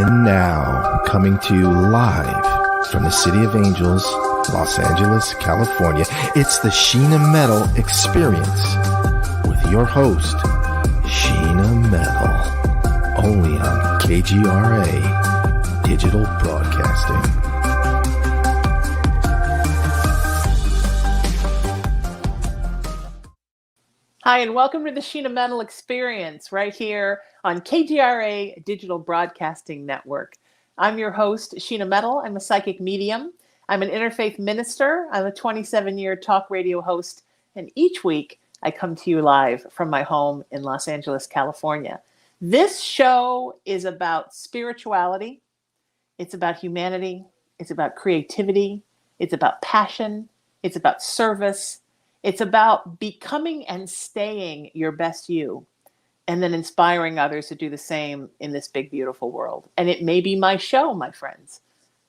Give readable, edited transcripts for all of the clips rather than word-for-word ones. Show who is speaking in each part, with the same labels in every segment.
Speaker 1: And now, coming to you live from the City of Angels, Los Angeles, California, it's the Sheena Metal Experience with your host, Sheena Metal, only on KGRA Digital Broadcasting.
Speaker 2: Hi, and welcome to the Sheena Metal Experience right here on KGRA Digital Broadcasting Network. I'm your host, Sheena Metal. I'm a psychic medium. I'm an interfaith minister. I'm a 27-year talk radio host. And each week, I come to you live from my home in Los Angeles, California. This show is about spirituality. It's about humanity. It's about creativity. It's about passion. It's about service. It's about becoming and staying your best you, and then inspiring others to do the same in this big, beautiful world. And it may be my show, my friends,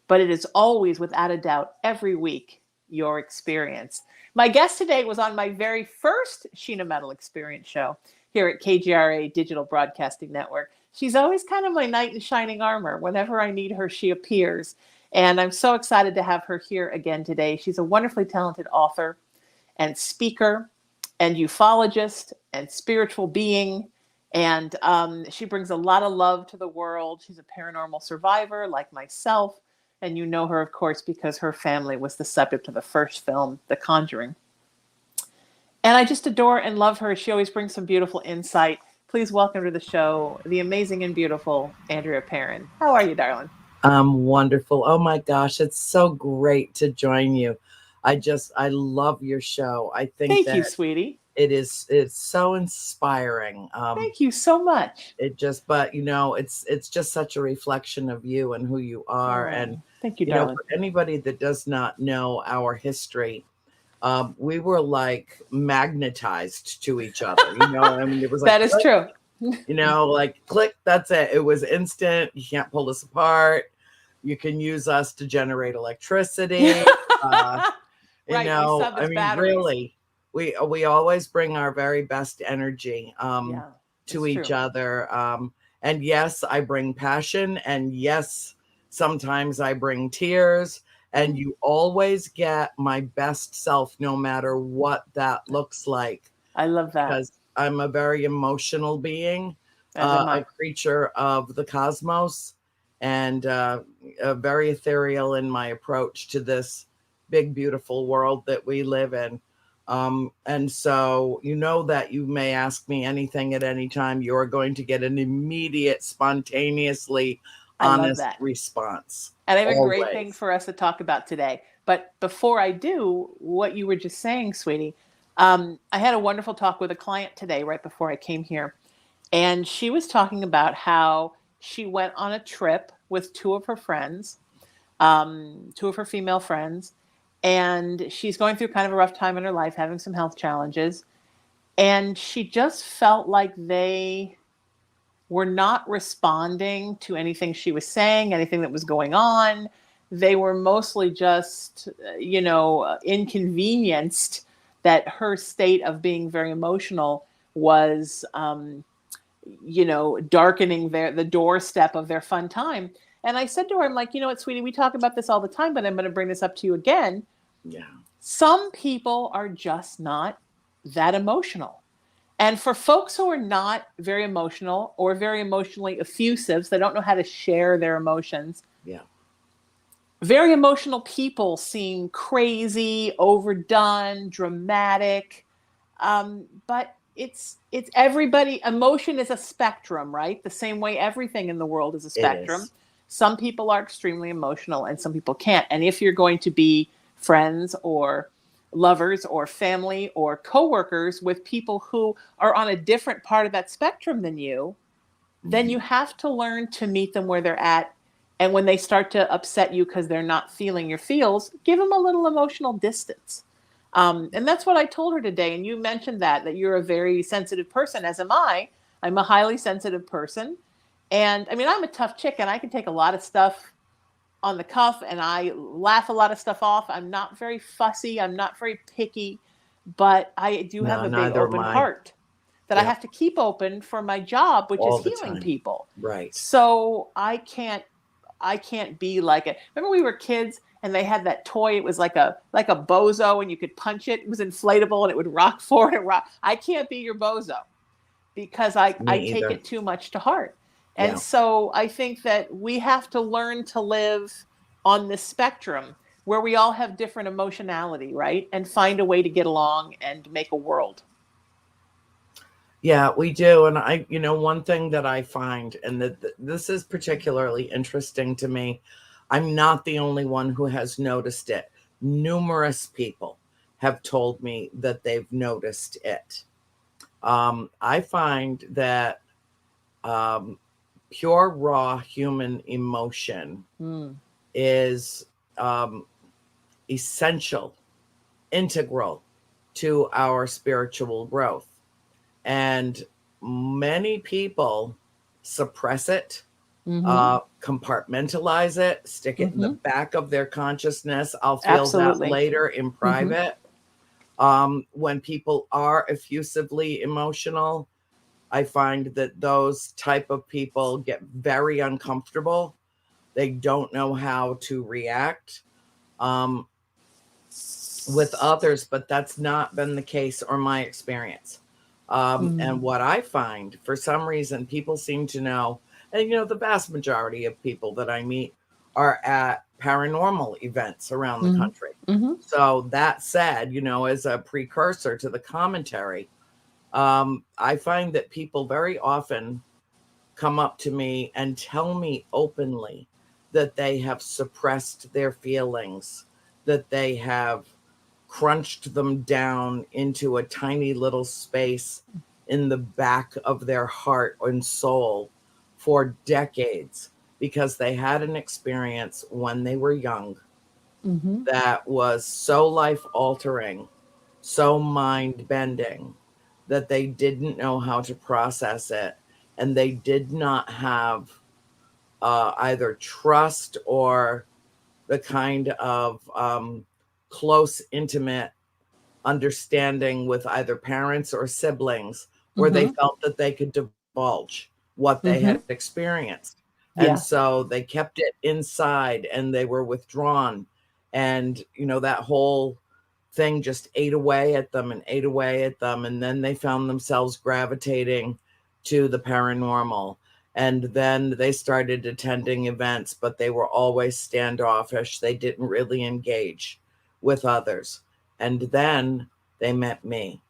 Speaker 2: but it is always, without a doubt, every week, your experience. My guest today was on my very first Sheena Metal Experience show here at KGRA Digital Broadcasting Network. She's always kind of my knight in shining armor. Whenever I need her, she appears. And I'm so excited to have her here again today. She's a wonderfully talented author and speaker and ufologist and spiritual being. And she brings a lot of love to the world. She's a paranormal survivor like myself. And you know her, of course, because her family was the subject of the first film, The Conjuring. And I just adore and love her. She always brings some beautiful insight. Please welcome to the show, the amazing and beautiful Andrea Perron. How are you, darling?
Speaker 3: I'm wonderful. Oh my gosh, it's so great to join you. I love your show. I think
Speaker 2: Thank you, sweetie.
Speaker 3: It's so inspiring.
Speaker 2: Thank you so much.
Speaker 3: But it's just such a reflection of you and who you are. And
Speaker 2: thank you, darling.
Speaker 3: For anybody that does not know our history, we were like magnetized to each other. It was like
Speaker 2: that is true.
Speaker 3: Like click, that's it. It was instant. You can't pull us apart. You can use us to generate electricity.
Speaker 2: Right,
Speaker 3: really, we always bring our very best energy to each other. And yes, I bring passion, and yes, sometimes I bring tears, and you always get my best self, no matter what that looks like.
Speaker 2: I love that.
Speaker 3: Because I'm a very emotional being, a creature of the cosmos, and very ethereal in my approach to this big, beautiful world that we live in. And so, that you may ask me anything at any time. You're going to get an immediate, spontaneously honest response.
Speaker 2: And I have a great thing for us to talk about today. But before I do, what you were just saying, sweetie, I had a wonderful talk with a client today, right before I came here. And she was talking about how she went on a trip with two of her friends, two of her female friends. And she's going through kind of a rough time in her life, having some health challenges. And she just felt like they were not responding to anything she was saying, anything that was going on. They were mostly just, inconvenienced that her state of being very emotional was, darkening the doorstep of their fun time. And I said to her, I'm like, you know what, sweetie, we talk about this all the time, but I'm going to bring this up to you again.
Speaker 3: Yeah.
Speaker 2: Some people are just not that emotional. And for folks who are not very emotional or very emotionally effusive, so they don't know how to share their emotions.
Speaker 3: Yeah.
Speaker 2: Very emotional people seem crazy, overdone, dramatic. But it's everybody. Emotion is a spectrum, right? The same way everything in the world is a spectrum. Some people are extremely emotional and some people can't. And if you're going to be friends or lovers or family or coworkers with people who are on a different part of that spectrum than you, then you have to learn to meet them where they're at. And when they start to upset you because they're not feeling your feels, give them a little emotional distance. And that's what I told her today. And you mentioned that you're a very sensitive person, as am I. I'm a highly sensitive person. And I mean, I'm a tough chick and I can take a lot of stuff on the cuff and I laugh a lot of stuff off. I'm not very fussy. I'm not very picky, but I do have a big open heart. that I have to keep open for my job, which
Speaker 3: All
Speaker 2: is
Speaker 3: the
Speaker 2: healing
Speaker 3: time.
Speaker 2: people.
Speaker 3: Right.
Speaker 2: So I can't be like it. Remember we were kids and they had that toy. It was like a bozo, and you could punch it. It was inflatable and it would rock forward and rock. I can't be your bozo because I take it too much to heart. And so I think that we have to learn to live on this spectrum where we all have different emotionality, right? And find a way to get along and make a world.
Speaker 3: Yeah, we do. And one thing that I find, and that this is particularly interesting to me, I'm not the only one who has noticed it. Numerous people have told me that they've noticed it. I find that pure, raw human emotion is essential, integral to our spiritual growth. And many people suppress it, compartmentalize it, stick it in the back of their consciousness. I'll feel that later in private. When people are effusively emotional, I find that those type of people get very uncomfortable. They don't know how to react with others, but that's not been the case or my experience. And what I find, for some reason, people seem to know, and the vast majority of people that I meet are at paranormal events around the country. So that said, as a precursor to the commentary, I find that people very often come up to me and tell me openly that they have suppressed their feelings, that they have crunched them down into a tiny little space in the back of their heart and soul for decades because they had an experience when they were young that was so life altering, so mind bending, that they didn't know how to process it. And they did not have either trust or the kind of close, intimate understanding with either parents or siblings where they felt that they could divulge what they had experienced. And so they kept it inside and they were withdrawn. And, that whole thing just ate away at them and ate away at them. And then they found themselves gravitating to the paranormal. And then they started attending events, but they were always standoffish. They didn't really engage with others. And then they met me.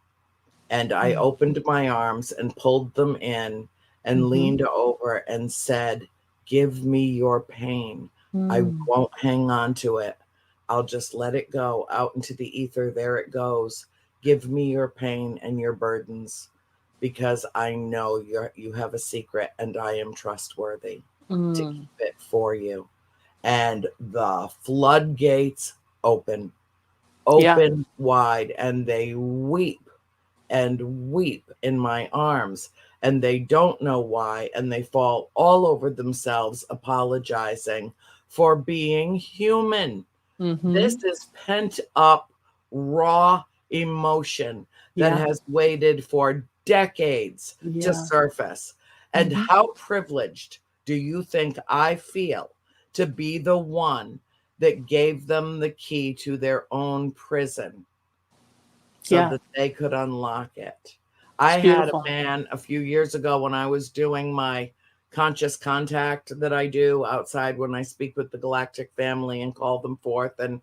Speaker 3: And I opened my arms and pulled them in and leaned over and said, "Give me your pain. I won't hang on to it. I'll just let it go out into the ether. There it goes. Give me your pain and your burdens, because I know you have a secret and I am trustworthy to keep it for you." And the floodgates open wide, and they weep and weep in my arms, and they don't know why, and they fall all over themselves apologizing for being human. This is pent up raw emotion that has waited for decades to surface. And how privileged do you think I feel to be the one that gave them the key to their own prison so that they could unlock it? I had a man a few years ago when I was doing my conscious contact that I do outside when I speak with the galactic family and call them forth and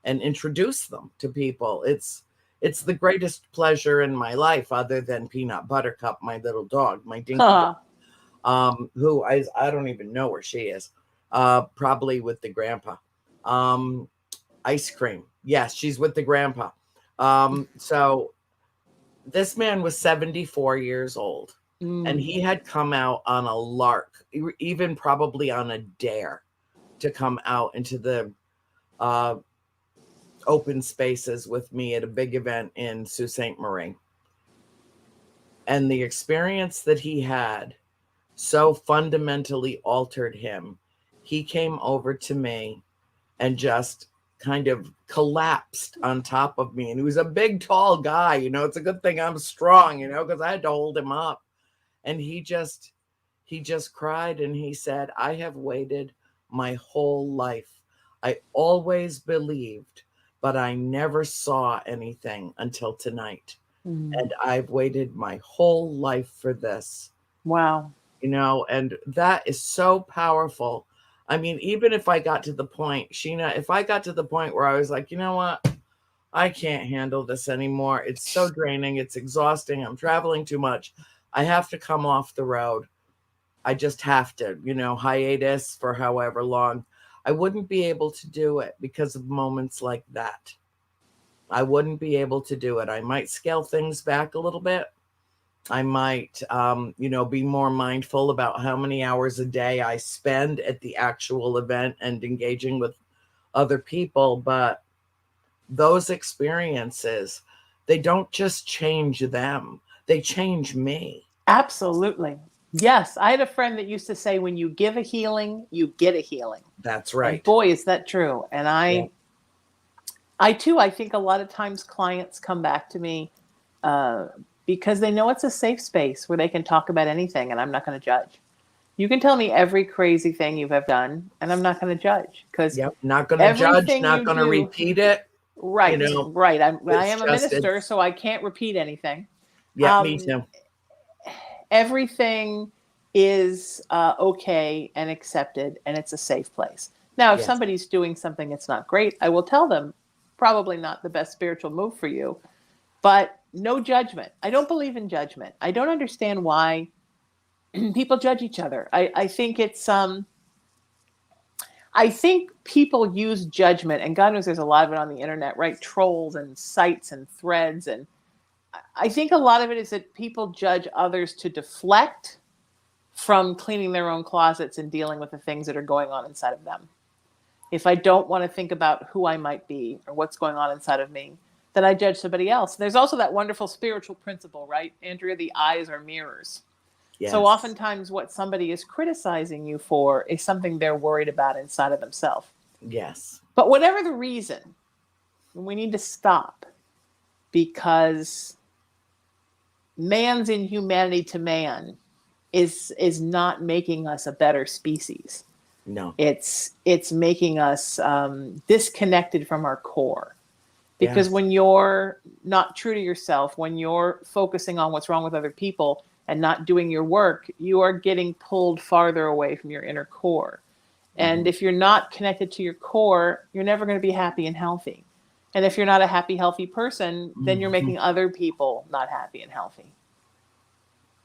Speaker 3: introduce them to people. It's the greatest pleasure in my life, other than Peanut Buttercup, my little dog, my dinky dog, who I don't even know where she is. Probably with the grandpa. Ice cream. Yes, she's with the grandpa. So this man was 74 years old, and he had come out on a lark, even probably on a dare, to come out into the open spaces with me at a big event in Sault Ste. Marie. And the experience that he had so fundamentally altered him. He came over to me and just kind of collapsed on top of me. And he was a big, tall guy. It's a good thing I'm strong, because I had to hold him up. And he just cried and he said, I have waited my whole life. I always believed, but I never saw anything until tonight. And I've waited my whole life for this.
Speaker 2: Wow.
Speaker 3: And that is so powerful. I mean, even if I got to the point, Sheena, if I got to the point where I was like, you know what? I can't handle this anymore. It's so draining. It's exhausting. I'm traveling too much. I have to come off the road. I just have to, hiatus for however long. I wouldn't be able to do it because of moments like that. I wouldn't be able to do it. I might scale things back a little bit. I might, be more mindful about how many hours a day I spend at the actual event and engaging with other people. But those experiences, they don't just change them. They change me.
Speaker 2: Absolutely. Yes. I had a friend that used to say, when you give a healing, you get a healing.
Speaker 3: That's right.
Speaker 2: And boy, is that true. And I think a lot of times clients come back to me because they know it's a safe space where they can talk about anything and I'm not going to judge. You can tell me every crazy thing you've ever done and I'm not going to judge because
Speaker 3: not going to judge, not going to repeat it.
Speaker 2: Right. Right. I am a minister, so I can't repeat anything.
Speaker 3: Yeah, me too.
Speaker 2: Everything is okay and accepted and it's a safe place. Now, if somebody's doing something that's not great, I will tell them probably not the best spiritual move for you, but no judgment. I don't believe in judgment. I don't understand why people judge each other. I think it's I think people use judgment, and God knows there's a lot of it on the internet, right? Trolls and sites and threads. And I think a lot of it is that people judge others to deflect from cleaning their own closets and dealing with the things that are going on inside of them. If I don't want to think about who I might be or what's going on inside of me, then I judge somebody else. There's also that wonderful spiritual principle, right? Andrea, the eyes are mirrors. Yes. So oftentimes what somebody is criticizing you for is something they're worried about inside of themselves.
Speaker 3: Yes.
Speaker 2: But whatever the reason, we need to stop, because man's inhumanity to man is not making us a better species.
Speaker 3: No.
Speaker 2: It's making us disconnected from our core. Because when you're not true to yourself, when you're focusing on what's wrong with other people and not doing your work, you are getting pulled farther away from your inner core. And if you're not connected to your core, you're never going to be happy and healthy. And if you're not a happy, healthy person, then you're making other people not happy and healthy.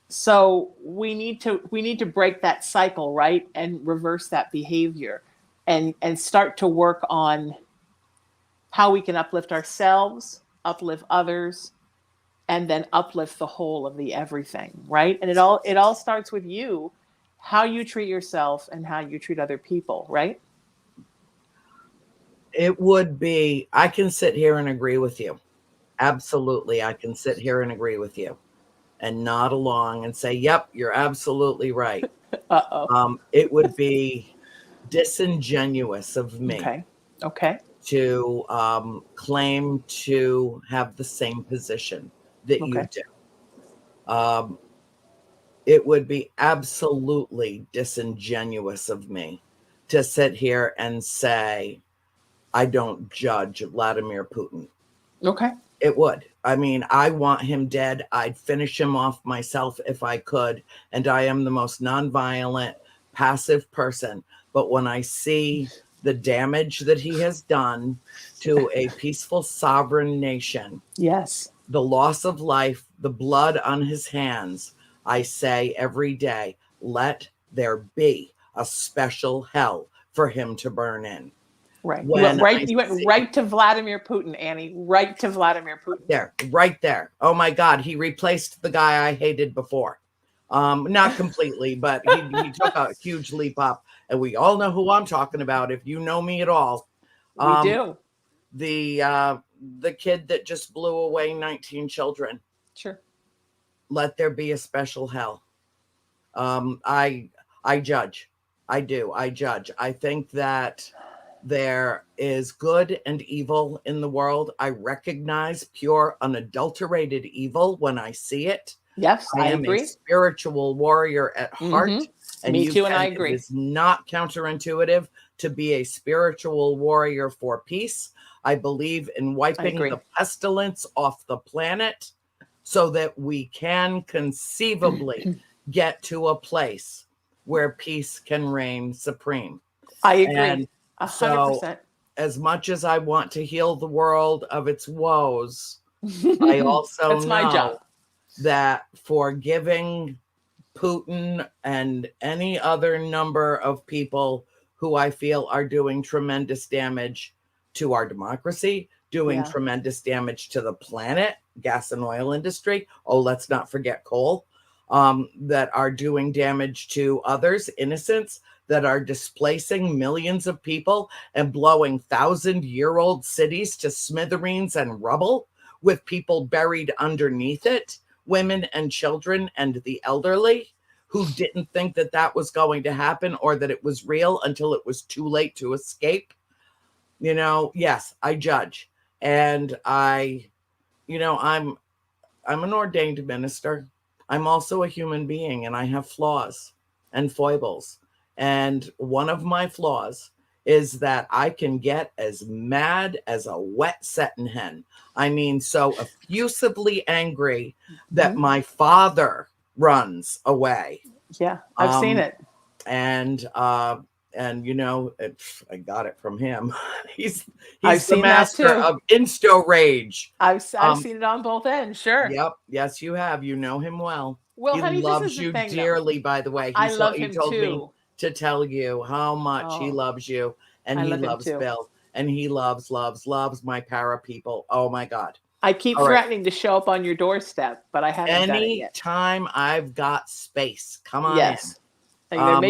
Speaker 2: So we need to break that cycle, right? And reverse that behavior and start to work on how we can uplift ourselves, uplift others, and then uplift the whole of the everything, right? And it all starts with you, how you treat yourself and how you treat other people, right?
Speaker 3: It would be, I can sit here and agree with you. Absolutely. I can sit here and agree with you and nod along and say, yep, you're absolutely right. It would be disingenuous of me.
Speaker 2: Okay.
Speaker 3: To claim to have the same position that you do. It would be absolutely disingenuous of me to sit here and say, I don't judge Vladimir Putin.
Speaker 2: Okay.
Speaker 3: It would. I mean, I want him dead. I'd finish him off myself if I could. And I am the most nonviolent, passive person. But when I see the damage that he has done to a peaceful, sovereign nation, the loss of life, the blood on his hands, I say every day, let there be a special hell for him to burn in.
Speaker 2: Right. You went right to Vladimir Putin, Annie. Right to Vladimir Putin.
Speaker 3: Right there. Oh my God. He replaced the guy I hated before. Not completely, but he took a huge leap up. And we all know who I'm talking about. If you know me at all.
Speaker 2: We do.
Speaker 3: The kid that just blew away 19 children.
Speaker 2: Sure.
Speaker 3: Let there be a special hell. I judge. I do. I judge. I think that there is good and evil in the world. I recognize pure, unadulterated evil when I see it.
Speaker 2: Yes, I
Speaker 3: am
Speaker 2: agree.
Speaker 3: a spiritual warrior at heart. And
Speaker 2: Me too, and I agree.
Speaker 3: It is not counterintuitive to be a spiritual warrior for peace. I believe in wiping the pestilence off the planet so that we can conceivably get to a place where peace can reign supreme.
Speaker 2: I agree.
Speaker 3: And
Speaker 2: 100%.
Speaker 3: so, as much as I want to heal the world of its woes, I also know that forgiving Putin and any other number of people who I feel are doing tremendous damage to our democracy, doing tremendous damage to the planet, gas and oil industry. Oh, let's not forget coal, that are doing damage to others, innocents, that are displacing millions of people and blowing 1,000-year-old cities to smithereens and rubble with people buried underneath it, women and children and the elderly who didn't think that that was going to happen or that it was real until it was too late to escape. You know, yes, I judge. And I'm an ordained minister. I'm also a human being, and I have flaws and foibles. And one of my flaws is that I can get as mad as a wet setting hen. I mean, so effusively angry that my father runs away.
Speaker 2: Yeah, I've seen it.
Speaker 3: And you know, I got it from him. He's
Speaker 2: I've
Speaker 3: the master of insto rage.
Speaker 2: I've seen it on both ends. Sure.
Speaker 3: Yep. Yes, you have. You know him well.
Speaker 2: Well,
Speaker 3: he
Speaker 2: honey,
Speaker 3: loves you dearly, by the way.
Speaker 2: I love him
Speaker 3: he told
Speaker 2: too.
Speaker 3: me to tell you how much he loves you, and he loves Bill, and he loves my para people. Oh my God.
Speaker 2: I keep threatening to show up on your doorstep, but I haven't done it yet.
Speaker 3: Anytime I've got space, come on in.
Speaker 2: There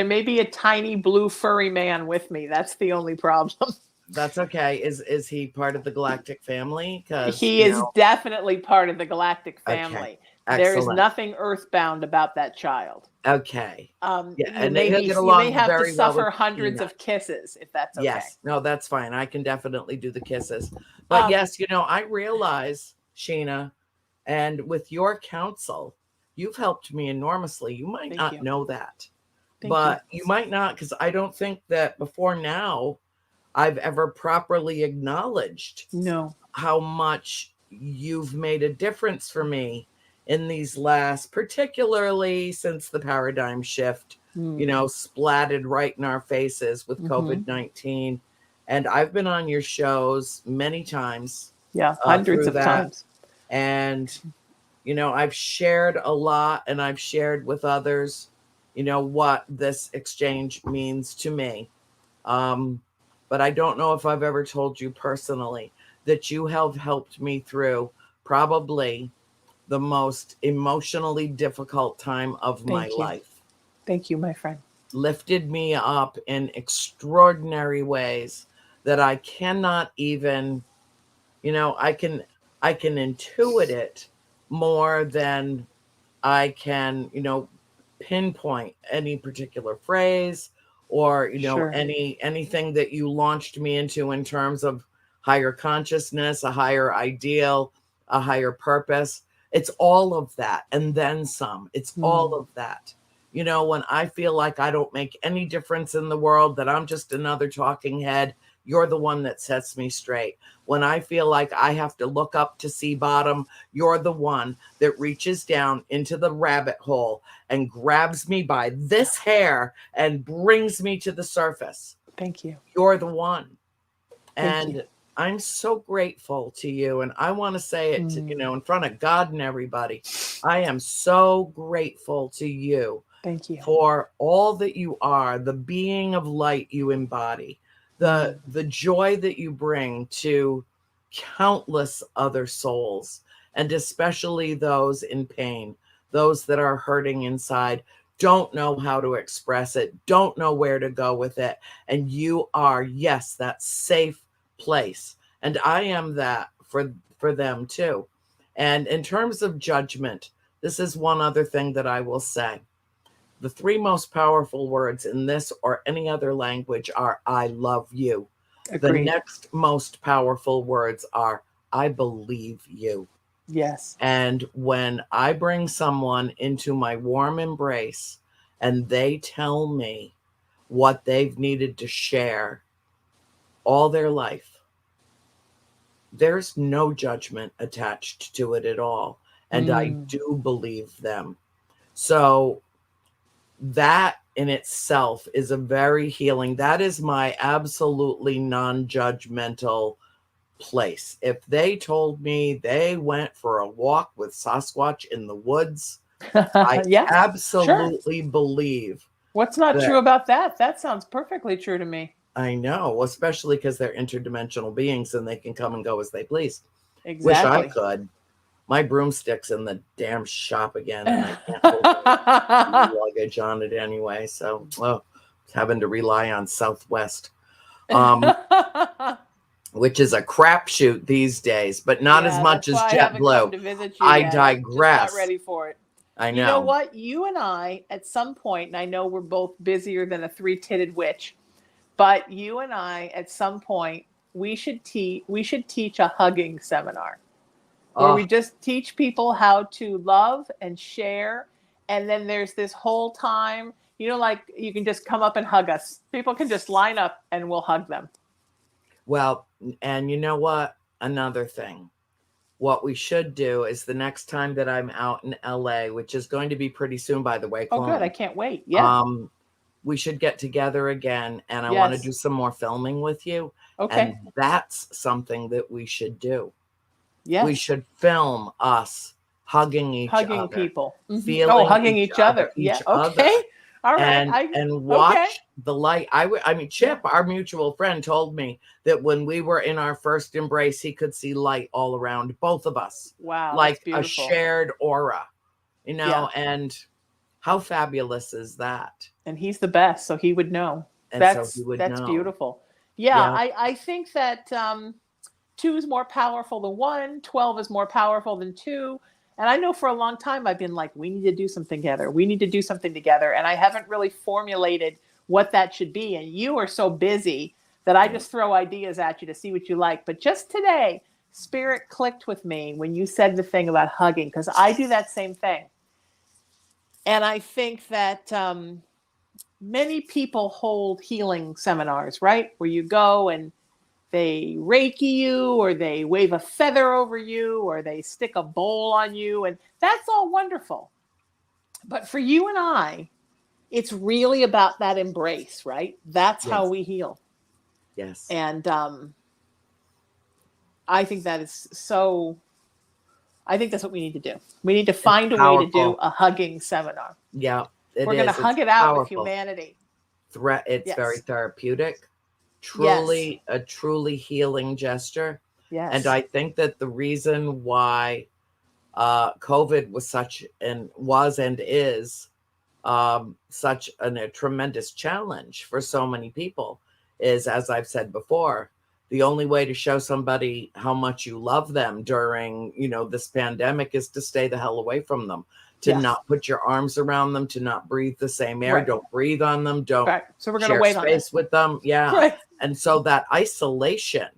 Speaker 2: may be a tiny blue furry man with me. That's the only problem.
Speaker 3: That's okay. Is he part of the galactic family? Because
Speaker 2: he is definitely part of the galactic family.
Speaker 3: Okay.
Speaker 2: There is nothing earthbound about that child.
Speaker 3: Okay.
Speaker 2: And you may have to suffer hundreds of kisses if that's okay.
Speaker 3: Yes. No, that's fine. I can definitely do the kisses. But yes, you know, I realize, Sheena, and with your counsel, you've helped me enormously. You might not know that, but you might not, because I don't think that before now I've ever properly acknowledged how much you've made a difference for me in these last, particularly since the paradigm shift, you know, splatted right in our faces with COVID-19. And I've been on your shows many times.
Speaker 2: Yeah, hundreds of times.
Speaker 3: And, you know, I've shared a lot, and I've shared with others, you know, what this exchange means to me. But I don't know if I've ever told you personally that you have helped me through probably the most emotionally difficult time of my life.
Speaker 2: Thank you, my friend.
Speaker 3: Lifted me up in extraordinary ways that I cannot even, you know, I can intuit it more than I can, you know, pinpoint any particular phrase or, you know, anything that you launched me into in terms of higher consciousness, a higher ideal, a higher purpose. It's all of that. And then some. It's all of that. You know, when I feel like I don't make any difference in the world, that I'm just another talking head, you're the one that sets me straight. When I feel like I have to look up to see bottom, you're the one that reaches down into the rabbit hole and grabs me by this hair and brings me to the surface.
Speaker 2: Thank you.
Speaker 3: You're the one. And I'm so grateful to you. And I want to say it, to, you know, in front of God and everybody. I am so grateful to you.
Speaker 2: Thank you.
Speaker 3: For all that you are, the being of light you embody, the joy that you bring to countless other souls, and especially those in pain, those that are hurting inside, don't know how to express it, don't know where to go with it. And you are, yes, that safe place. And I am that for them too. And in terms of judgment, this is one other thing that I will say. The three most powerful words in this or any other language are I love you. The
Speaker 2: Agreed.
Speaker 3: next most powerful words are I believe you.
Speaker 2: Yes.
Speaker 3: And when I bring someone into my warm embrace and they tell me what they've needed to share all their life, there's no judgment attached to it at all. And I do believe them. So that in itself is a very healing. That is my absolutely non-judgmental place. If they told me they went for a walk with Sasquatch in the woods, I
Speaker 2: Yeah,
Speaker 3: absolutely believe.
Speaker 2: What's not true about that? That sounds perfectly true to me.
Speaker 3: I know, especially because they're interdimensional beings and they can come and go as they please.
Speaker 2: Exactly.
Speaker 3: Wish I could. My broomstick's in the damn shop again, and I can't hold luggage on it anyway. So, having to rely on Southwest, which is a crapshoot these days, but not as much as JetBlue. I digress.
Speaker 2: Just not ready for it.
Speaker 3: I know.
Speaker 2: You know what? You and I, at some point, and I know we're both busier than a three-titted witch, but you and I, at some point, we should teach a hugging seminar. Where we just teach people how to love and share. And then there's this whole time, like you can just come up and hug us. People can just line up and we'll hug them.
Speaker 3: Well, and you know what? Another thing. What we should do is the next time that I'm out in LA, which is going to be pretty soon, by the way.
Speaker 2: Oh, good. I can't wait. Yeah.
Speaker 3: We should get together again. And I want to do some more filming with you.
Speaker 2: Okay.
Speaker 3: And that's something that we should do.
Speaker 2: Yes.
Speaker 3: We should film us hugging each other.
Speaker 2: Hugging people.
Speaker 3: Feeling
Speaker 2: hugging each other. Yeah. Okay. All right.
Speaker 3: And watch the light. I mean, Chip, our mutual friend, told me that when we were in our first embrace, he could see light all around both of us.
Speaker 2: Wow.
Speaker 3: Like a shared aura, and how fabulous is that?
Speaker 2: And he's the best, so he would know.
Speaker 3: And
Speaker 2: that's
Speaker 3: so he would
Speaker 2: that's
Speaker 3: know.
Speaker 2: Beautiful. Yeah. I think that 2 is more powerful than 1. 12 is more powerful than 2. And I know for a long time I've been like, we need to do something together. We need to do something together. And I haven't really formulated what that should be. And you are so busy that I just throw ideas at you to see what you like. But just today, Spirit clicked with me when you said the thing about hugging, because I do that same thing. And I think that many people hold healing seminars, right? Where you go and they reiki you, or they wave a feather over you, or they stick a bowl on you. And that's all wonderful. But for you and I, it's really about that embrace, right? That's how we heal.
Speaker 3: Yes.
Speaker 2: And I think that is so, I think that's what we need to do. We need to find a way to do a hugging seminar.
Speaker 3: Yeah.
Speaker 2: We're going to hug it out with humanity.
Speaker 3: It's very therapeutic. Truly, a truly healing gesture.
Speaker 2: Yes.
Speaker 3: And I think that the reason why COVID was and is such a tremendous challenge for so many people is, as I've said before, the only way to show somebody how much you love them during, this pandemic is to stay the hell away from them, to not put your arms around them, to not breathe the same air. Right. Don't breathe on them. Don't
Speaker 2: So we're going to wait on
Speaker 3: space with them. Yeah.
Speaker 2: Right.
Speaker 3: And so that isolation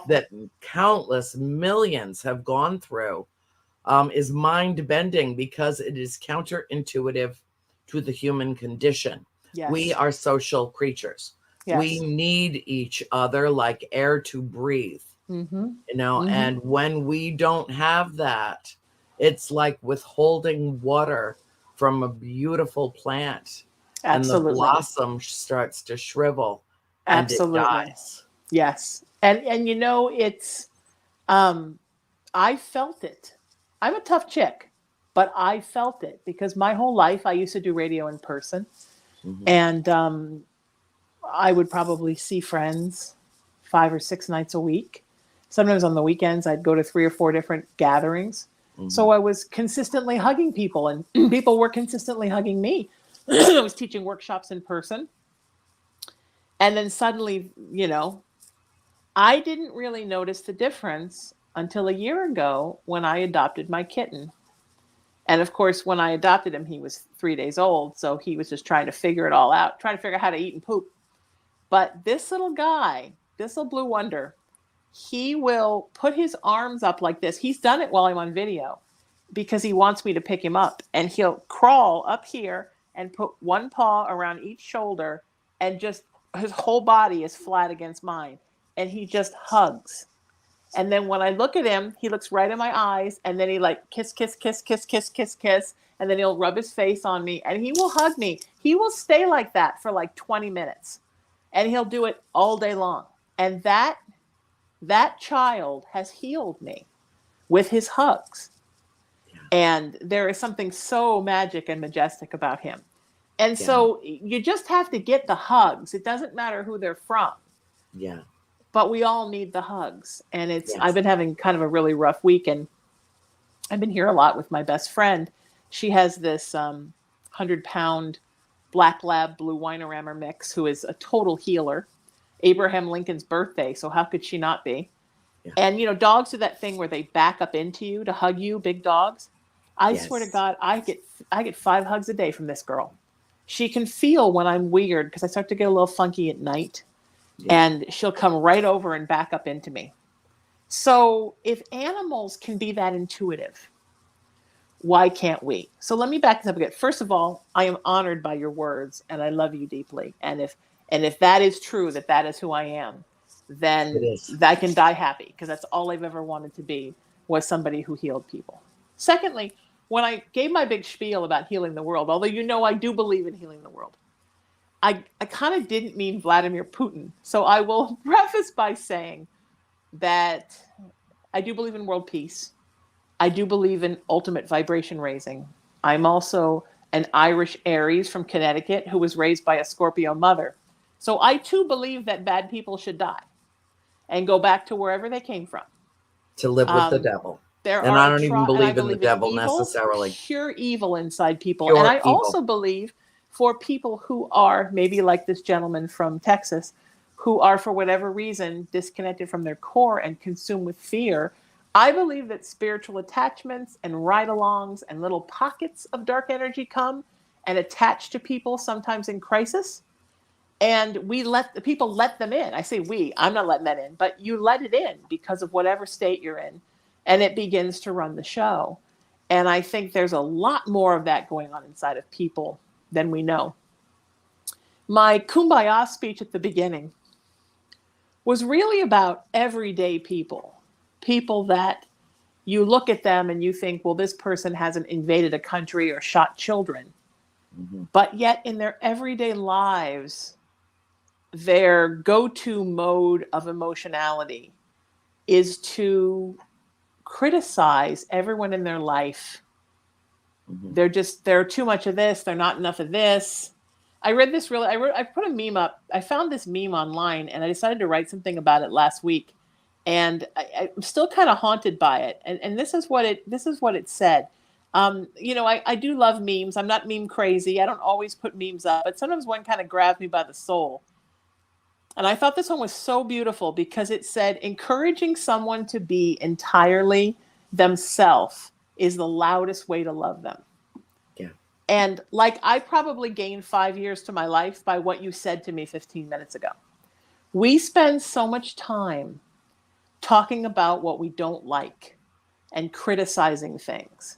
Speaker 3: that countless millions have gone through is mind-bending, because it is counterintuitive to the human condition.
Speaker 2: Yes.
Speaker 3: We are social creatures. Yes. We need each other like air to breathe. And when we don't have that, it's like withholding water from a beautiful plant.
Speaker 2: Absolutely.
Speaker 3: And the blossom starts to shrivel.
Speaker 2: Absolutely.
Speaker 3: And it dies.
Speaker 2: Yes. And it's, I felt it. I'm a tough chick, but I felt it because my whole life I used to do radio in person. And I would probably see friends 5 or 6 nights a week. Sometimes on the weekends, I'd go to 3 or 4 different gatherings. So I was consistently hugging people, and people were consistently hugging me. I was teaching workshops in person. And then suddenly, I didn't really notice the difference until a year ago when I adopted my kitten. And of course, when I adopted him, he was 3 days old. So he was just trying to figure it all out, trying to figure out how to eat and poop. But this little guy, this little blue wonder, he will put his arms up like this. He's done it while I'm on video because he wants me to pick him up. And he'll crawl up here and put one paw around each shoulder, and just his whole body is flat against mine. And he just hugs. And then when I look at him, he looks right in my eyes, and then he like kiss, kiss, kiss, kiss, kiss, kiss, kiss. And then he'll rub his face on me, and he will hug me. He will stay like that for like 20 minutes, and he'll do it all day long. And that child has healed me with his hugs. Yeah. And there is something so magic and majestic about him. And so you just have to get the hugs. It doesn't matter who they're from.
Speaker 3: Yeah.
Speaker 2: But we all need the hugs. And I've been having kind of a really rough week, and I've been here a lot with my best friend. She has this 100-pound black lab blue Weimaranner mix, who is a total healer. Abraham Lincoln's birthday, so how could she not be? Yeah. And dogs do that thing where they back up into you to hug you, big dogs. I swear to God, I get 5 hugs a day from this girl. She can feel when I'm weird because I start to get a little funky at night. Yeah. And she'll come right over and back up into me. So if animals can be that intuitive, why can't we? So let me back this up again. First of all, I am honored by your words, and I love you deeply. And if that is true, that is who I am, then I can die happy, because that's all I've ever wanted to be, was somebody who healed people. Secondly, when I gave my big spiel about healing the world, although I do believe in healing the world, I kind of didn't mean Vladimir Putin. So I will preface by saying that I do believe in world peace. I do believe in ultimate vibration raising. I'm also an Irish Aries from Connecticut who was raised by a Scorpio mother. So I too believe that bad people should die and go back to wherever they came from.
Speaker 3: To live with the devil. I don't even believe in the devil necessarily.
Speaker 2: Pure evil inside people. And I also believe for people who are maybe like this gentleman from Texas, who are for whatever reason disconnected from their core and consumed with fear, I believe that spiritual attachments and ride-alongs and little pockets of dark energy come and attach to people, sometimes in crisis. And people let them in. I say we, I'm not letting that in, but you let it in because of whatever state you're in, and it begins to run the show. And I think there's a lot more of that going on inside of people than we know. My Kumbaya speech at the beginning was really about everyday people that you look at them and you think, well, this person hasn't invaded a country or shot children. Mm-hmm. But yet in their everyday lives, their go-to mode of emotionality is to criticize everyone in their life. Mm-hmm. They're too much of this. They're not enough of this. I put a meme up. I found this meme online, and I decided to write something about it last week. And I'm still kind of haunted by it. And this is what it said. I do love memes. I'm not meme crazy. I don't always put memes up, but sometimes one kind of grabs me by the soul. And I thought this one was so beautiful because it said, encouraging someone to be entirely themselves is the loudest way to love them. Yeah. And I probably gained 5 years to my life by what you said to me 15 minutes ago. We spend so much time talking about what we don't like and criticizing things.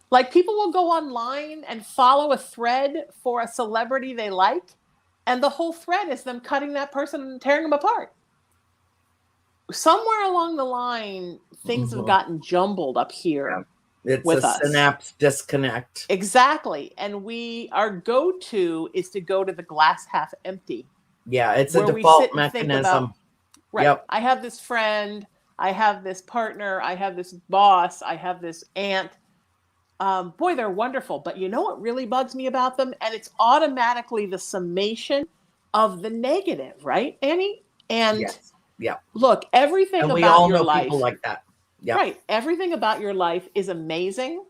Speaker 2: Like, people will go online and follow a thread for a celebrity they like, and the whole thread is them cutting that person and tearing them apart. Somewhere along the line, things have gotten jumbled up here.
Speaker 3: Yeah. It's a synapse disconnect.
Speaker 2: Exactly. And our go-to is to go to the glass half empty.
Speaker 3: Yeah, it's a default mechanism.
Speaker 2: Right. Yep. I have this friend, I have this partner, I have this boss, I have this aunt. Boy, they're wonderful. But you know what really bugs me about them? And it's automatically the summation of the negative, right, Annie? And
Speaker 3: yes. Yeah.
Speaker 2: Look, everything about your life.
Speaker 3: We all know people like that. Yeah.
Speaker 2: Right. Everything about your life is amazing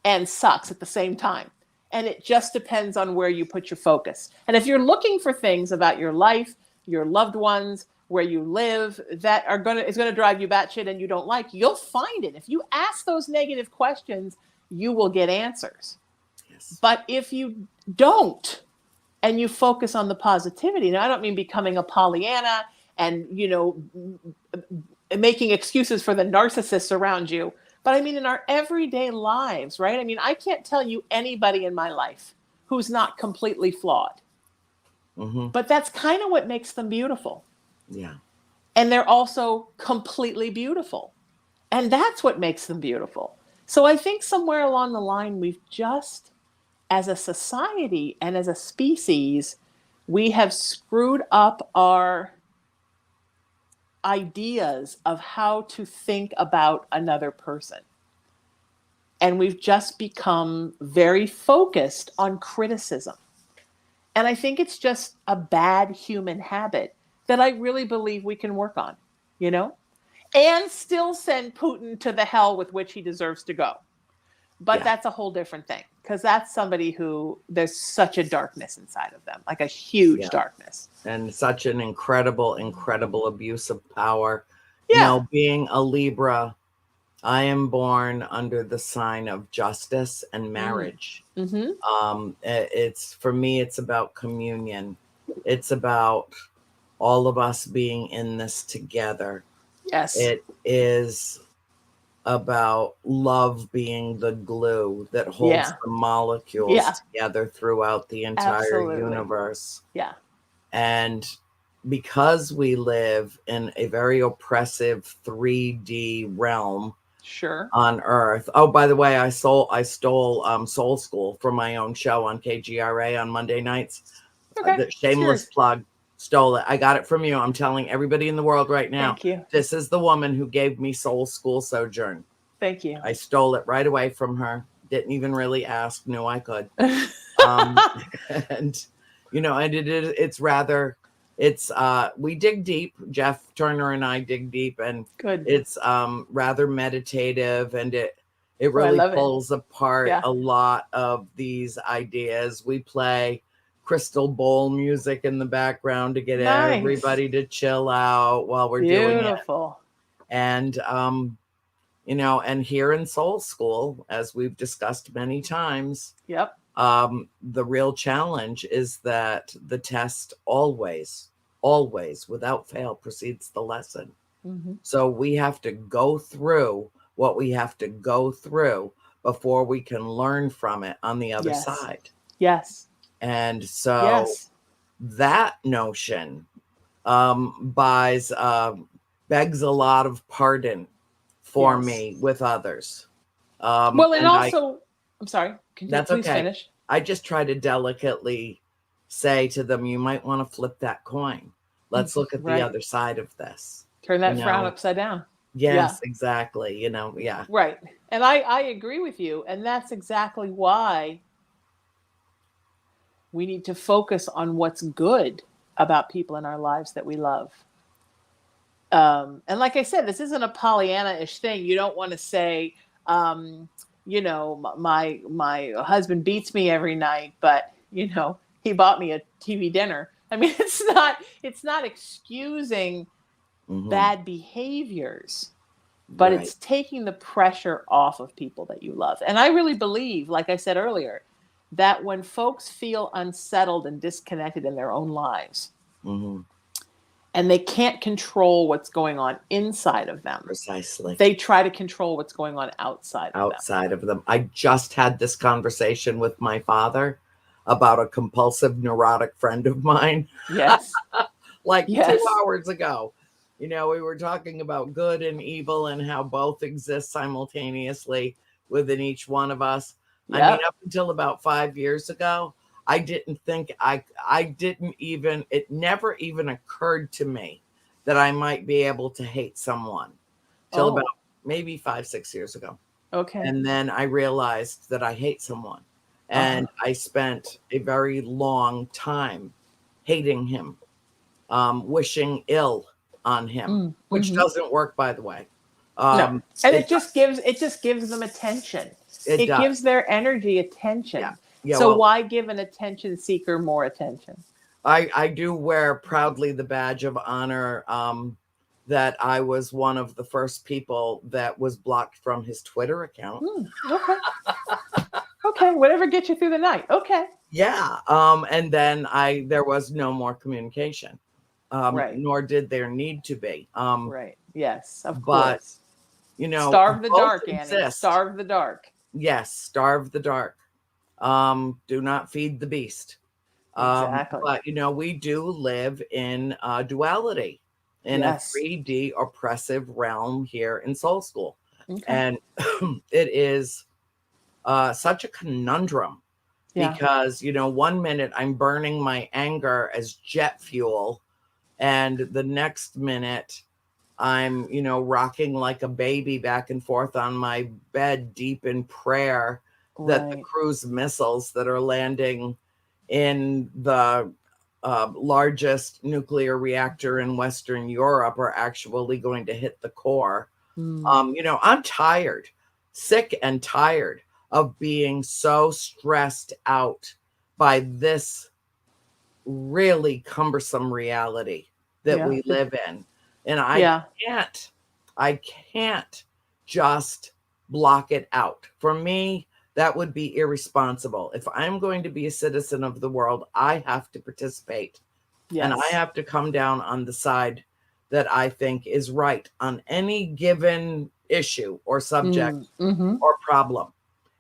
Speaker 2: and sucks at the same time. And it just depends on where you put your focus. And if you're looking for things about your life, your loved ones, where you live, that is going to drive you batshit and you don't like, you'll find it. If you ask those negative questions you will get answers.
Speaker 3: Yes.
Speaker 2: But if you don't, and you focus on the positivity, now I don't mean becoming a Pollyanna and, making excuses for the narcissists around you, but I mean in our everyday lives, right? I mean, I can't tell you anybody in my life who's not completely flawed.
Speaker 3: Mm-hmm.
Speaker 2: But that's kind of what makes them beautiful.
Speaker 3: Yeah.
Speaker 2: And they're also completely beautiful. And that's what makes them beautiful. So I think somewhere along the line, we've just, as a society and as a species, we have screwed up our ideas of how to think about another person. And we've just become very focused on criticism. And I think it's just a bad human habit that I really believe we can work on, and still send Putin to the hell with which he deserves to go. But that's a whole different thing, because that's somebody who there's such a darkness inside of them, like a huge darkness.
Speaker 3: And such an incredible, incredible abuse of power.
Speaker 2: Yeah.
Speaker 3: Being a Libra, I am born under the sign of justice and marriage.
Speaker 2: Mm-hmm.
Speaker 3: It's, for me, it's about communion. It's about all of us being in this together.
Speaker 2: Yes.
Speaker 3: It is about love being the glue that holds the molecules together throughout the entire universe.
Speaker 2: Yeah.
Speaker 3: And because we live in a very oppressive 3D realm on Earth. Oh, by the way, I stole Soul School from my own show on KGRA on Monday nights.
Speaker 2: Okay.
Speaker 3: The shameless plug. Stole it. I got it from you. I'm telling everybody in the world right now.
Speaker 2: Thank you.
Speaker 3: This is the woman who gave me Soul School Sojourn.
Speaker 2: Thank you.
Speaker 3: I stole it right away from her. Didn't even really ask. Knew I could. And we dig deep. Jeff Turner and I dig deep, and it's rather meditative, and it really pulls apart a lot of these ideas. We play crystal bowl music in the background to get everybody to chill out while we're doing it. And and here in Soul School, as we've discussed many times, the real challenge is that the test always without fail precedes the lesson.
Speaker 2: Mm-hmm.
Speaker 3: So we have to go through what we have to go through before we can learn from it on the other side.
Speaker 2: Yes.
Speaker 3: And so that notion begs a lot of pardon for me with others.
Speaker 2: I'm sorry. Can you please finish?
Speaker 3: I just try to delicately say to them, you might want to flip that coin. Let's look at the other side of this.
Speaker 2: Turn that frown upside down.
Speaker 3: Yes, exactly.
Speaker 2: Right. And I agree with you. And that's exactly why we need to focus on what's good about people in our lives that we love. And like I said, this isn't a Pollyanna-ish thing. You don't want to say, my husband beats me every night, but he bought me a TV dinner. I mean, it's not excusing bad behaviors, but it's taking the pressure off of people that you love. And I really believe, like I said earlier, that when folks feel unsettled and disconnected in their own lives, and they can't control what's going on inside of them.
Speaker 3: Precisely.
Speaker 2: They try to control what's going on outside
Speaker 3: of them. I just had this conversation with my father about a compulsive neurotic friend of mine.
Speaker 2: Yes.
Speaker 3: 2 hours ago. We were talking about good and evil and how both exist simultaneously within each one of us. Yep. I mean, up until about 5 years ago, I didn't think it never even occurred to me that I might be able to hate someone till about maybe 5-6 years ago.
Speaker 2: Okay.
Speaker 3: And then I realized that I hate someone. And I spent a very long time hating him, wishing ill on him, which doesn't work, by the way.
Speaker 2: No. And it just gives them attention. It gives their energy attention.
Speaker 3: Yeah,
Speaker 2: so why give an attention seeker more attention?
Speaker 3: I do wear proudly the badge of honor that I was one of the first people that was blocked from his Twitter account.
Speaker 2: Okay. Okay. Whatever gets you through the night. Okay.
Speaker 3: Yeah. And then there was no more communication.
Speaker 2: Right.
Speaker 3: Nor did there need to be.
Speaker 2: Right. Yes, of
Speaker 3: But,
Speaker 2: course.
Speaker 3: Starve
Speaker 2: the dark, Annie. Starve the dark.
Speaker 3: Yes, starve the dark. Do not feed the beast.
Speaker 2: Exactly.
Speaker 3: But, we do live in duality, in a 3D oppressive realm here in Soul School. Okay. And it is such a conundrum because, 1 minute I'm burning my anger as jet fuel, and the next minute I'm, rocking like a baby back and forth on my bed, deep in prayer that the cruise missiles that are landing in the largest nuclear reactor in Western Europe are actually going to hit the core. I'm tired, sick and tired of being so stressed out by this really cumbersome reality that we live in. And I can't just block it out. For me, that would be irresponsible. If I'm going to be a citizen of the world, I have to participate. Yes. And I have to come down on the side that I think is right on any given issue or subject or problem.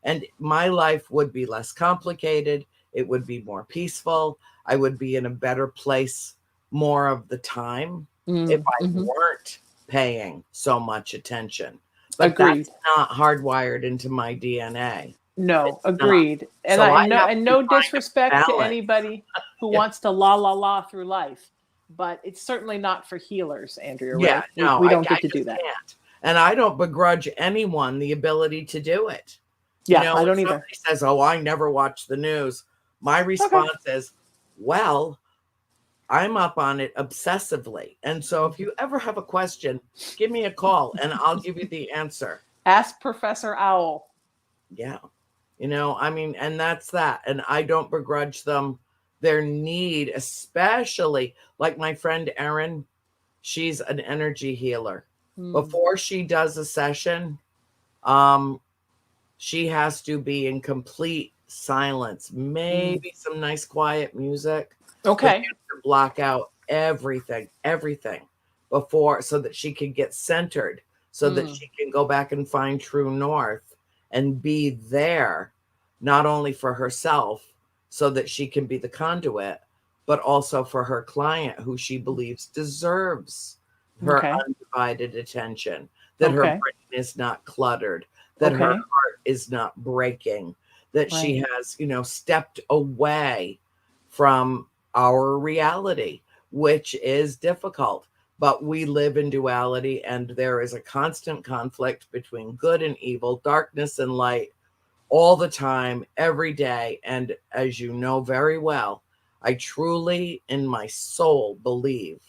Speaker 3: And my life would be less complicated. It would be more peaceful. I would be in a better place more of the time if I weren't paying so much attention. But that's not hardwired into my DNA.
Speaker 2: No, agreed. And so no disrespect to anybody who wants to la through life, but it's certainly not for healers, Andrea.
Speaker 3: Yeah,
Speaker 2: right?
Speaker 3: No,
Speaker 2: we don't get to do that.
Speaker 3: Can't. And I don't begrudge anyone the ability to do it.
Speaker 2: Yeah, I don't either.
Speaker 3: Somebody says, "Oh, I never watch the news." My response is, "Well, I'm up on it obsessively. And so if you ever have a question, give me a call and I'll give you the answer."
Speaker 2: Ask Professor Owl.
Speaker 3: Yeah. And that's that. And I don't begrudge them their need, especially like my friend Erin. She's an energy healer. Before she does a session, she has to be in complete silence, maybe some nice quiet music.
Speaker 2: Okay.
Speaker 3: To block out everything before, so that she can get centered, so that she can go back and find true north and be there, not only for herself, so that she can be the conduit, but also for her client, who she believes deserves her undivided attention, that her brain is not cluttered, that her heart is not breaking, that she has, stepped away from our reality, which is difficult. But we live in duality, and there is a constant conflict between good and evil, darkness and light, all the time, every day. And as you know very well, I truly, in my soul, believe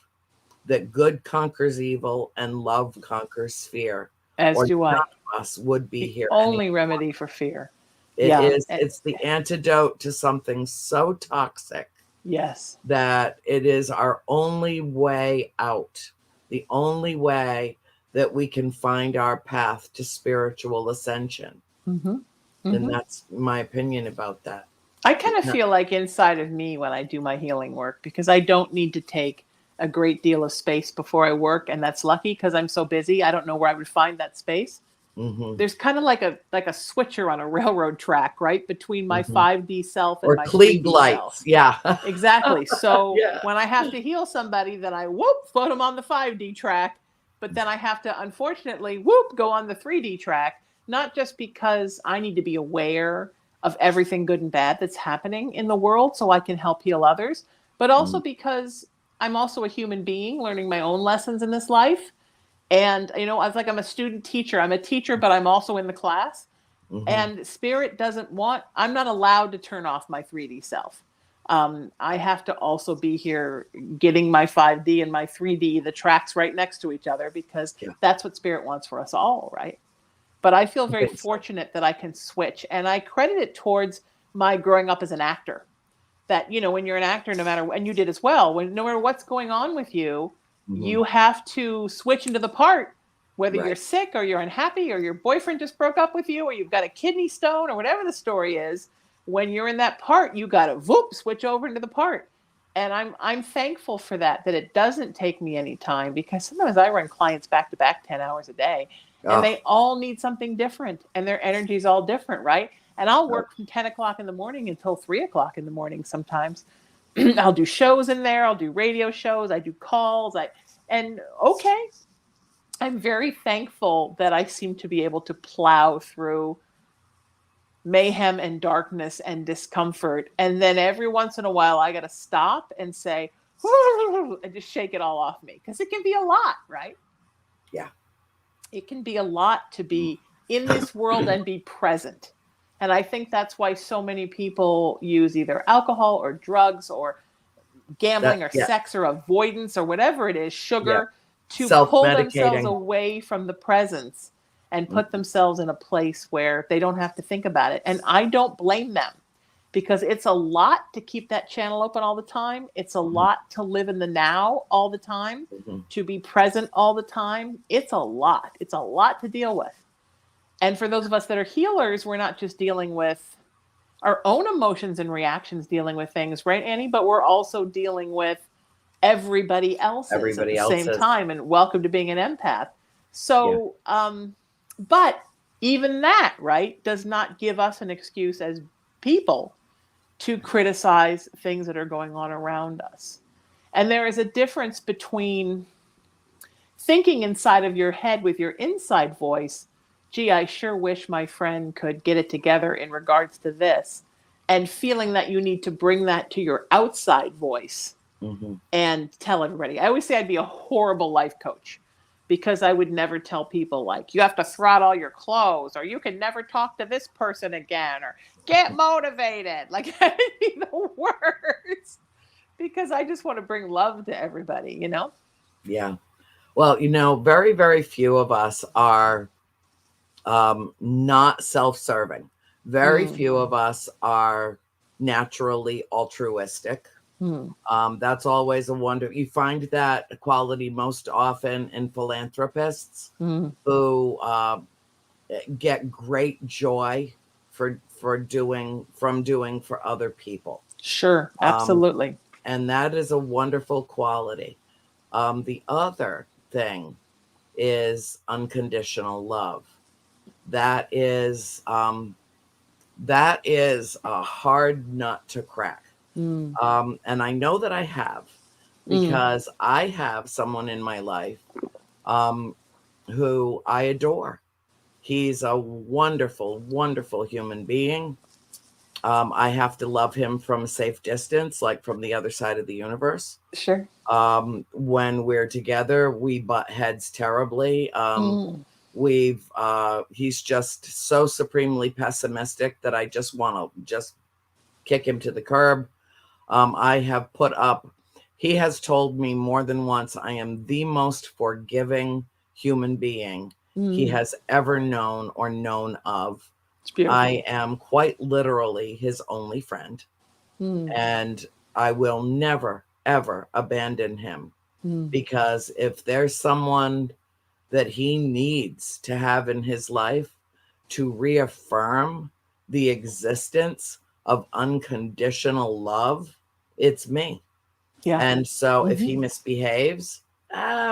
Speaker 3: that good conquers evil and love conquers fear.
Speaker 2: As do I.
Speaker 3: None of us would be here.
Speaker 2: Only remedy for fear.
Speaker 3: It's the antidote to something so toxic.
Speaker 2: Yes.
Speaker 3: That it is our only way out, the only way that we can find our path to spiritual ascension. And that's my opinion about that.
Speaker 2: I kind of feel like inside of me when I do my healing work, because I don't need to take a great deal of space before I work. And that's lucky because I'm so busy. I don't know where I would find that space. There's kind of like a switcher on a railroad track, right? Between my 5D self and my 3D
Speaker 3: lights.
Speaker 2: self.
Speaker 3: Yeah.
Speaker 2: Exactly. So when I have to heal somebody, then I put them on the 5D track, but then I have to, unfortunately, go on the 3D track, not just because I need to be aware of everything good and bad that's happening in the world so I can help heal others, but also because I'm also a human being learning my own lessons in this life. And, I was like, I'm a student teacher. I'm a teacher, but I'm also in the class. And spirit I'm not allowed to turn off my 3D self. I have to also be here getting my 5D and my 3D, the tracks right next to each other, because that's what spirit wants for us all, right? But I feel very fortunate that I can switch. And I credit it towards my growing up as an actor. That, when you're an actor, no matter, and you did as well, no matter what's going on with you, you have to switch into the part, whether
Speaker 3: Right.
Speaker 2: you're sick or you're unhappy or your boyfriend just broke up with you or you've got a kidney stone or whatever the story is. When you're in that part, you got to switch over into the part. And I'm thankful for that it doesn't take me any time, because sometimes I run clients back to back 10 hours a day, and they all need something different, and their energy is all different, right? And I'll work from 10 o'clock in the morning until 3 o'clock in the morning sometimes. I'll do shows in there. I'll do radio shows. I do calls. I'm very thankful that I seem to be able to plow through mayhem and darkness and discomfort. And then every once in a while, I got to stop and say, and just shake it all off me. Because it can be a lot, right?
Speaker 3: Yeah.
Speaker 2: It can be a lot to be in this world and be present. And I think that's why so many people use either alcohol or drugs or gambling or sex or avoidance or whatever it is, sugar, to pull themselves away from the presence and put themselves in a place where they don't have to think about it. And I don't blame them, because it's a lot to keep that channel open all the time. It's a lot to live in the now all the time, to be present all the time. It's a lot. It's a lot to deal with. And for those of us that are healers, we're not just dealing with our own emotions and reactions, dealing with things, right, Annie? But we're also dealing with everybody else's at the same time. And welcome to being an empath. So, but even that, right, does not give us an excuse as people to criticize things that are going on around us. And there is a difference between thinking inside of your head with your inside voice, gee, I sure wish my friend could get it together in regards to this, and feeling that you need to bring that to your outside voice and tell everybody. I always say I'd be a horrible life coach, because I would never tell people, like, you have to throttle your clothes, or you can never talk to this person again, or get motivated. Like, I'd be the worst, because I just want to bring love to everybody, you know?
Speaker 3: Yeah. Well, very, very few of us are not self-serving. Very few of us are naturally altruistic. That's always a wonder. You find that quality most often in philanthropists who get great joy from doing for other people.
Speaker 2: Sure, absolutely.
Speaker 3: And that is a wonderful quality. The other thing is unconditional love. That is a hard nut to crack. And I know that I have, because I have someone in my life who I adore. He's a wonderful, wonderful human being. I have to love him from a safe distance, like from the other side of the universe.
Speaker 2: Sure.
Speaker 3: When we're together, we butt heads terribly. He's just so supremely pessimistic that I just want to just kick him to the curb. He has told me more than once, I am the most forgiving human being he has ever known or known of. I am quite literally his only friend, and I will never, ever abandon him, because if there's someone that he needs to have in his life to reaffirm the existence of unconditional love, it's me. Yeah. And so if he misbehaves,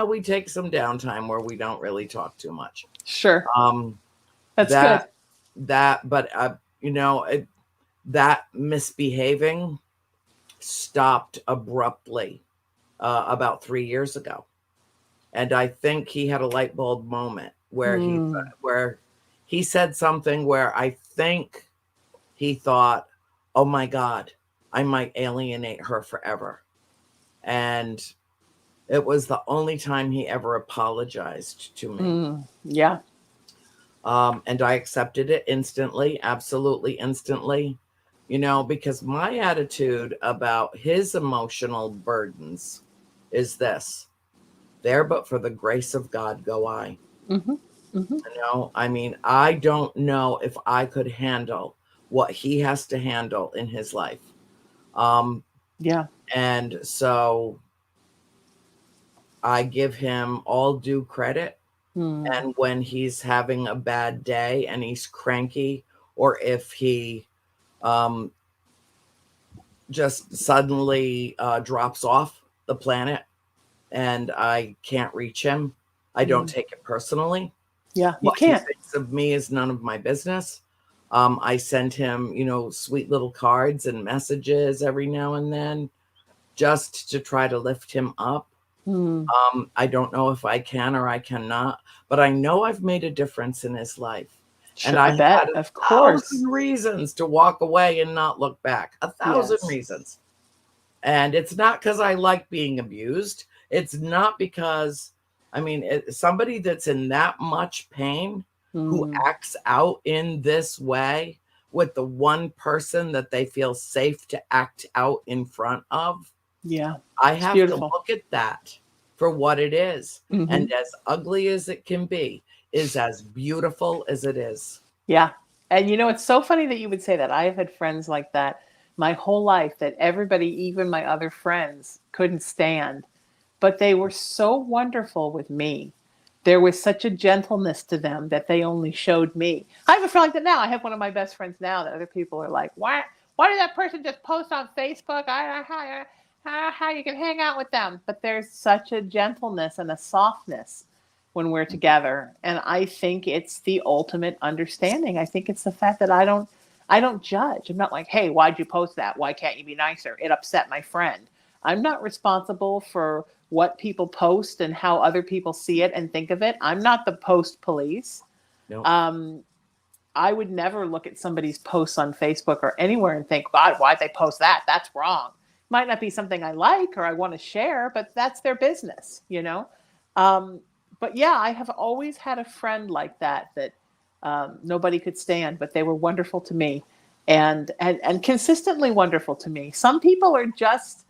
Speaker 3: we take some downtime where we don't really talk too much.
Speaker 2: Sure. That's good.
Speaker 3: That misbehaving stopped abruptly about 3 years ago. And I think he had a light bulb moment where he said something where I think he thought, oh my God, I might alienate her forever. And it was the only time he ever apologized to me.
Speaker 2: Yeah.
Speaker 3: And I accepted it instantly, absolutely instantly, because my attitude about his emotional burdens is this: there, but for the grace of God, go I. I don't know if I could handle what he has to handle in his life. And so I give him all due credit.
Speaker 2: Mm.
Speaker 3: And when he's having a bad day and he's cranky, or if he just suddenly drops off the planet and I can't reach him, I don't take it personally.
Speaker 2: Yeah, you
Speaker 3: What he
Speaker 2: can't.
Speaker 3: thinks of me is none of my business. I send him, sweet little cards and messages every now and then just to try to lift him up.
Speaker 2: Mm.
Speaker 3: I don't know if I can or I cannot, but I know I've made a difference in his life.
Speaker 2: Sure,
Speaker 3: And I
Speaker 2: I bet,
Speaker 3: had
Speaker 2: of course.
Speaker 3: 1,000 reasons to walk away and not look back. 1,000
Speaker 2: Yes.
Speaker 3: reasons. And it's not because I like being abused. It's not because, somebody that's in that much pain who acts out in this way with the one person that they feel safe to act out in front of.
Speaker 2: Yeah.
Speaker 3: I have
Speaker 2: beautiful.
Speaker 3: to look at that for what it is.
Speaker 2: Mm-hmm.
Speaker 3: And as ugly as it can be, is as beautiful as it is.
Speaker 2: Yeah. And it's so funny that you would say that. I have had friends like that my whole life that everybody, even my other friends, couldn't stand. But they were so wonderful with me. There was such a gentleness to them that they only showed me. I have a friend like that now. I have one of my best friends now that other people are like, why did that person just post on Facebook? How you can hang out with them. But there's such a gentleness and a softness when we're together. And I think it's the ultimate understanding. I think it's the fact that I don't judge. I'm not like, hey, why'd you post that? Why can't you be nicer? It upset my friend. I'm not responsible for what people post and how other people see it and think of it. I'm not the post police.
Speaker 3: No.
Speaker 2: I would never look at somebody's posts on Facebook or anywhere and think, God, why'd they post that? That's wrong. Might not be something I like or I want to share, but that's their business, But yeah, I have always had a friend like that nobody could stand, but they were wonderful to me and consistently wonderful to me. Some people are just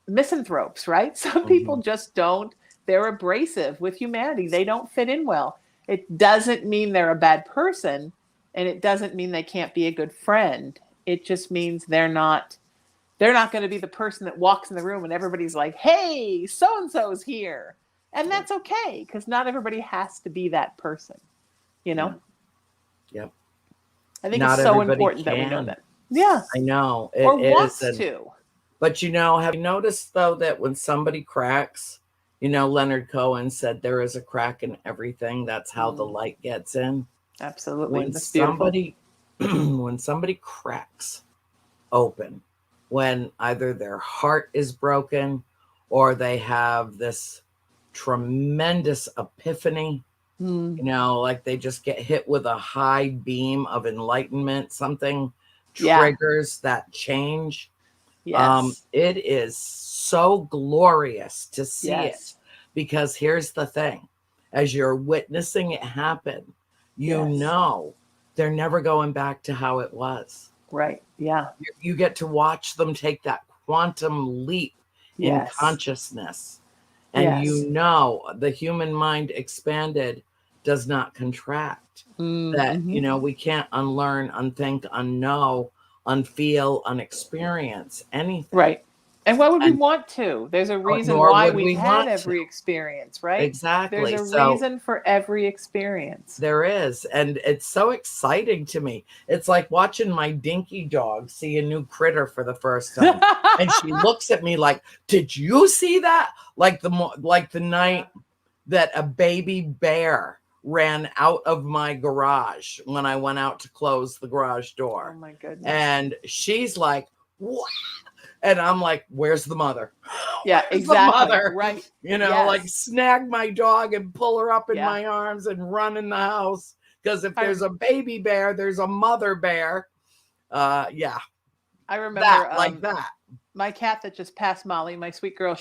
Speaker 2: misanthropes, right? Some people just they're abrasive with humanity. They don't fit in well. It doesn't mean they're a bad person, and it doesn't mean they can't be a good friend. It just means they're not going to be the person that walks in the room and everybody's like, hey, so-and-so's here. And that's okay, because not everybody has to be that person,
Speaker 3: Yep.
Speaker 2: I think
Speaker 3: Not
Speaker 2: it's so
Speaker 3: everybody
Speaker 2: important that we know
Speaker 3: can.
Speaker 2: that. Yeah.
Speaker 3: I know.
Speaker 2: Or wants to.
Speaker 3: But have you noticed, though, that when somebody cracks, Leonard Cohen said there is a crack in everything. That's how the light gets in.
Speaker 2: Absolutely.
Speaker 3: When
Speaker 2: That's beautiful.
Speaker 3: when somebody cracks open, when either their heart is broken or they have this tremendous epiphany, like they just get hit with a high beam of enlightenment, something triggers that change.
Speaker 2: Yes.
Speaker 3: It is so glorious to see it, because here's the thing: as you're witnessing it happen, they're never going back to how it was.
Speaker 2: Right. Yeah.
Speaker 3: You get to watch them take that quantum leap in consciousness. And the human mind expanded does not contract. That, we can't unlearn, unthink, unknow, unfeel, unexperience anything.
Speaker 2: Right. And why would we want to? There's a reason why we've had every experience, right?
Speaker 3: Exactly.
Speaker 2: There's a reason for every experience.
Speaker 3: There is. And it's so exciting to me. It's like watching my dinky dog see a new critter for the first time. And she looks at me like, did you see that? Like the night that a baby bear ran out of my garage when I went out to close the garage door.
Speaker 2: Oh my goodness.
Speaker 3: And she's like, what? And I'm like, where's the mother?
Speaker 2: Yeah,
Speaker 3: Where's
Speaker 2: exactly.
Speaker 3: the mother?
Speaker 2: Right.
Speaker 3: Like snag my dog and pull her up in my arms and run in the house. Because if there's a baby bear, there's a mother bear. I remember that, like that.
Speaker 2: My cat that just passed, Molly, my sweet girl,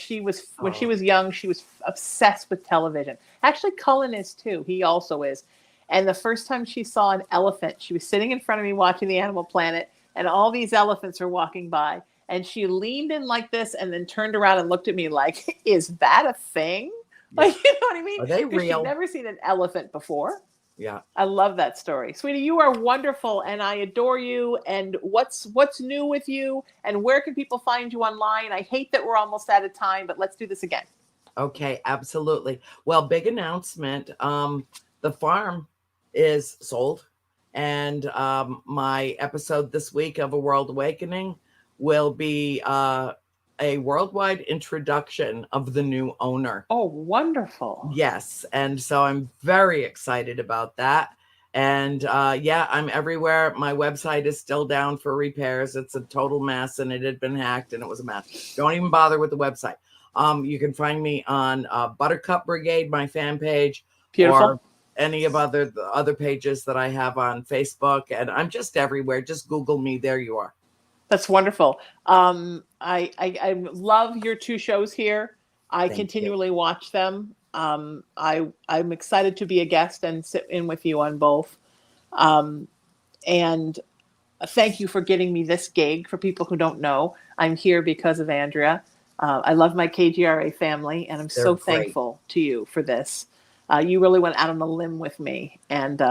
Speaker 2: when she was young, she was obsessed with television. Actually, Cullen is too. He also is. And the first time she saw an elephant, she was sitting in front of me watching the Animal Planet, and all these elephants are walking by. And she leaned in like this and then turned around and looked at me like, is that a thing? Like, you know what I mean?
Speaker 3: Are they real?
Speaker 2: She'd never seen an elephant before.
Speaker 3: Yeah.
Speaker 2: I love that story. Sweetie, you are wonderful and I adore you. And what's new with you? And where can people find you online? I hate that we're almost out of time, but let's do this again.
Speaker 3: Okay, absolutely. Well, big announcement. The farm is sold, and my episode this week of A World Awakening will be a worldwide introduction of the new owner.
Speaker 2: Oh, wonderful.
Speaker 3: Yes, and so I'm very excited about that. And yeah, I'm everywhere. My website is still down for repairs. It's a total mess, and it had been hacked, and it was a mess. Don't even bother with the website. You can find me on Buttercup Brigade, my fan page,
Speaker 2: Beautiful.
Speaker 3: or any of the other pages that I have on Facebook. And I'm just everywhere. Just Google me. There you are.
Speaker 2: That's wonderful. I love your two shows here. I continually watch them. I'm excited to be a guest and sit in with you on both. And thank you for getting me this gig. For people who don't know, I'm here because of Andrea. I love my KGRA family, and I'm so thankful to you for this. You really went out on a limb with me and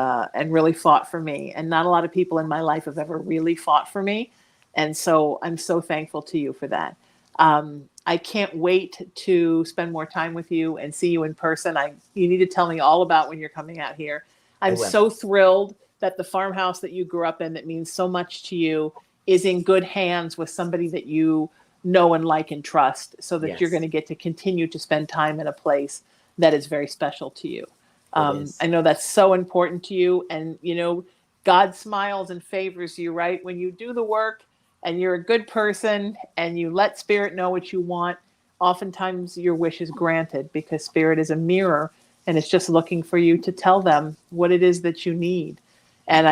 Speaker 2: really fought for me. And not a lot of people in my life have ever really fought for me. And so I'm so thankful to you for that. I can't wait to spend more time with you and see you in person. You need to tell me all about when you're coming out here. I'm so thrilled that the farmhouse that you grew up in, that means so much to you, is in good hands with somebody that you know and like and trust, so that you're going to get to continue to spend time in a place that is very special to you. I know that's so important to you. And, you know, God smiles and favors you, right? When you do the work and you're a good person and you let Spirit know what you want, oftentimes your wish is granted, because Spirit is a mirror and it's just looking for you to tell them what it is that you need. And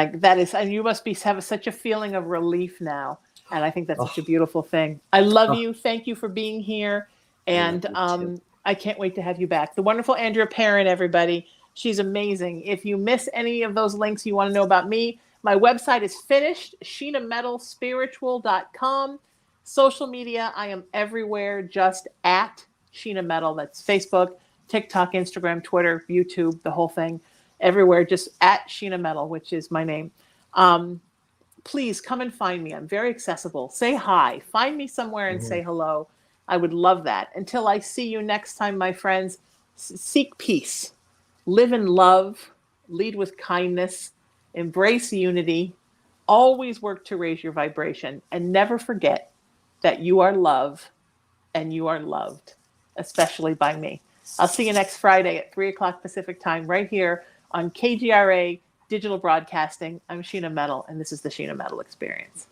Speaker 2: you must have such a feeling of relief now. And I think that's such a beautiful thing. I love you. Thank you for being here. And I can't wait to have you back. The wonderful Andrea Perron, everybody. She's amazing. If you miss any of those links you want to know about me, my website is finished, SheenaMetalSpiritual.com. Social media, I am everywhere, just at Sheena Metal. That's Facebook, TikTok, Instagram, Twitter, YouTube, the whole thing. Everywhere, just at Sheena Metal, which is my name. Please come and find me. I'm very accessible. Say hi. Find me somewhere and say hello. I would love that. Until I see you next time, my friends, seek peace. Live in love. Lead with kindness. Embrace unity. Always work to raise your vibration. And never forget that you are love and you are loved, especially by me. I'll see you next Friday at 3 o'clock Pacific time right here on KGRA Digital Broadcasting. I'm Sheena Metal, and this is the Sheena Metal Experience.